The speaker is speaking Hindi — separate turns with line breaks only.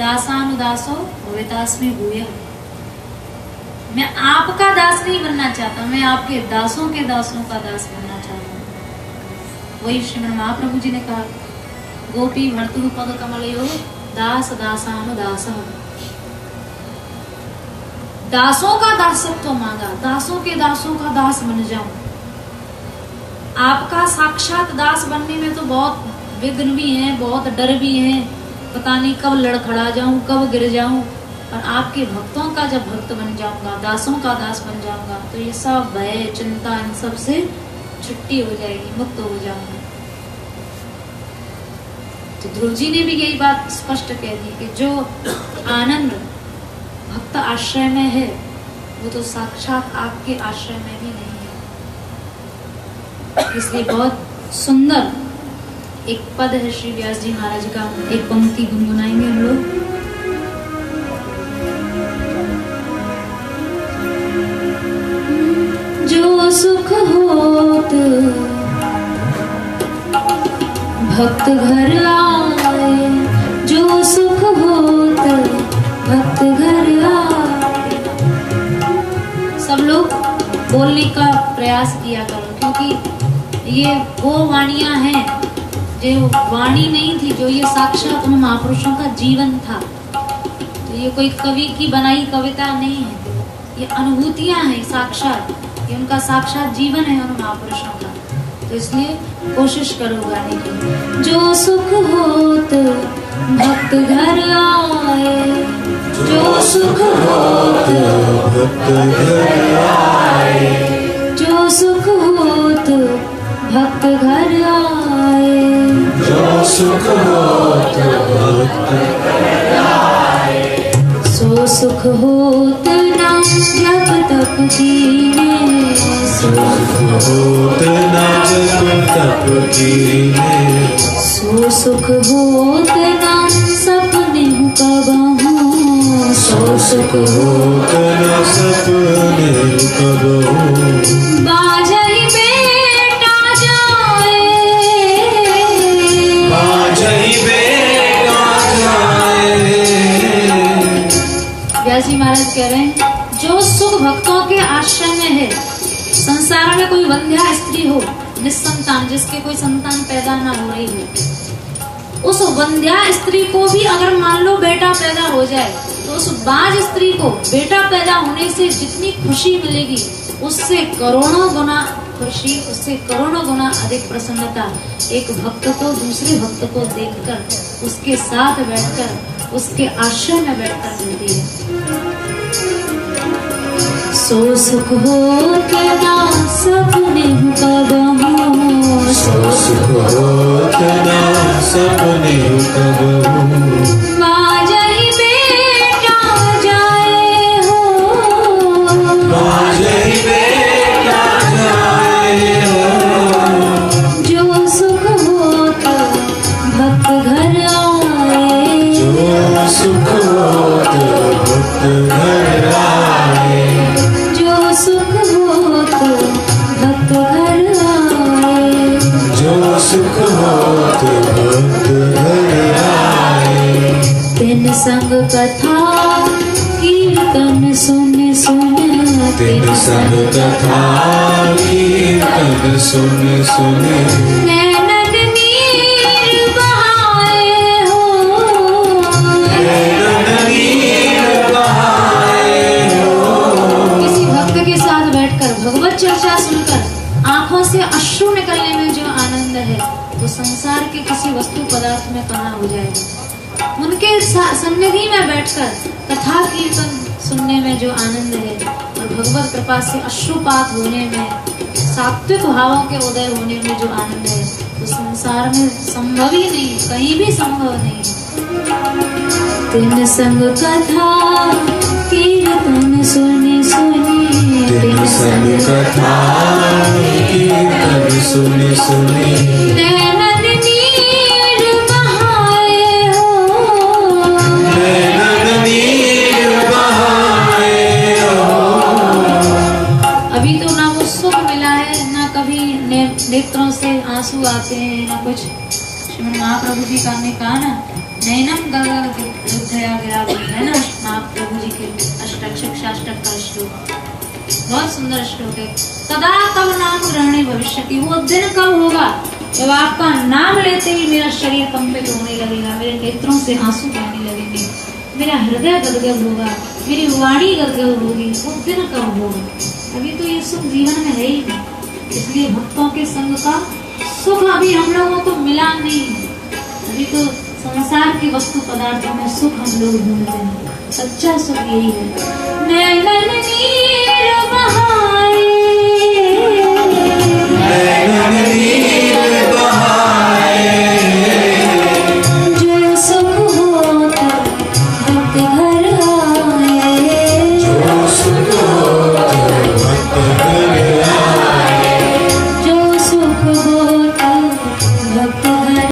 दासानुदासो भवितास्मि भूयः। मैं आपका दास नहीं बनना चाहता, मैं आपके दासों के दासों का दास बनना चाहता हूँ। वही श्रीमन महाप्रभु जी ने कहा, गोपी भर्तु पद कमलयो दास दासानुदासः। दासों का दासत्व मांगा, दासों के दासों का दास बन जाऊं। आपका साक्षात दास बनने में तो बहुत विघ्न भी हैं, बहुत डर भी हैं, पता नहीं कब लड़खड़ा जाऊं, कब गिर जाऊं। और आपके भक्तों का जब भक्त बन जाऊंगा, दासों का दास बन जाऊंगा, तो ये सब भय चिंता इन सब से छुट्टी हो जाएगी, मुक्त हो जाऊंगा। तो ध्रुव जी ने भी यही बात स्पष्ट कह दी कि जो आनंद भक्त आश्रय में है वो तो साक्षात आपके आश्रय में भी नहीं है। इसलिए बहुत सुंदर एक पद है श्री व्यास जी महाराज का, एक पंक्ति गुनगुनाएंगे हम लोग। जो सुख होत भक्त घर आए, जो सुख होत भक्त घर आए। सब लोग बोलने का प्रयास किया करो, क्योंकि ये वो वाणियां हैं जो वाणी नहीं थी, जो ये साक्षात उन महापुरुषों का जीवन था। तो ये कोई कवि की बनाई कविता नहीं है, ये अनुभूतियां हैं साक्षात, ये उनका साक्षात जीवन है उन महापुरुषों का। तो इसलिए कोशिश करो गाने की। जो सुख होत भक्त घर आए, जो सुख होत भक्त घर आए, जो सुख होत भक्त घर आए, जो सुख होत भक्त घर आए। सो सुख होत ना जब तक जीने, सो सुख होत ना जब तक जीने, सो सुख होत ना सपने कबहूं, सो सुख होत ना सपने कबहूं। बाजई बेटा जाए, बाजई बेटा जाए। व्यास जी महाराज कह रहे हैं, जो सुख भक्तों के आश्रय में है, संसार में कोई वंध्या स्त्री हो, निसंतान, जिसके कोई संतान पैदा ना हो रही हो, उस वंध्या स्त्री को भी अगर मान लो बेटा पैदा हो जाए, तो उस बाज स्त्री को बेटा पैदा होने से जितनी खुशी मिलेगी, उससे करोड़ों गुना खुशी, उससे करोड़ों गुना अधिक प्रसन्नता एक भक्त को दूसरे भक्त को देखकर, उसके साथ बैठकर, उसके आश्रय में बैठकर मिलती है। सो सुख होत ना सपने कबहूं, सो सुख होत ना सपने कबहूं। बाजई बेटा जाए हो, बाजई बेटा जाए हो। जो सुख होत भक्त घर आए, जो सुख होत भक्त घर आए, जो सुख होत भक्त घर आए, जो सुख होत भक्त घर आए। तिन संग कथा कीर्तन सुन सुन, तिन संग कथा कीर्तन सुन सुन। नैनन नीर बहाए हो, नैनन नीर बहाए हो। किसी भक्त के साथ बैठकर भगवत चर्चा सुनकर आंखों से अश्रु निकलने में जो आनंद है, वो संसार के किसी वस्तु पदार्थ में कहाँ हो जाएगा। उनके सन्निधि में बैठकर कथा कीर्तन सुनने में जो आनंद है, और भगवत कृपा से अश्रुपात होने में, सात्विक भावों के उदय होने में जो आनंद है, वो संसार में संभव ही नहीं, कहीं भी संभव नहीं। तिन संग कथा कीर्तन सुनी सुनी, तिन संग कथा कीर्तन सुनी सुनी। नैनन नीर बहाए हो, नैनन नीर बहाए हो। अभी तो ना वो सुख मिला है, ना कभी नेत्रों से आंसू आते हैं, ना कुछ। श्रीमन महाप्रभु जी का ने कहा ना, नैनम गगन गया है ना महाप्रभु जी के अष्टक शिक्षाष्टक का श्लोक, बहुत सुंदर श्लोक है। तदा तब नाम ग्रहणे भविष्यति, वो दिन कब होगा जब आपका नाम लेते ही मेरा शरीर कंपित होने लगेगा, मेरे नेत्रों से आंसू बहने लगेंगे, मेरा हृदय गदगद होगा, मेरी वाणी गदगद होगी। वो दिन कब होगा? अभी तो ये सुख जीवन में है ही नहीं, इसलिए भक्तों के संग का सुख अभी हम लोगों को मिला नहीं है। अभी तो संसार की वस्तु पदार्थों में सुख हम लोग ढूंढते हैं, सच्चा सुख यही है। नैनन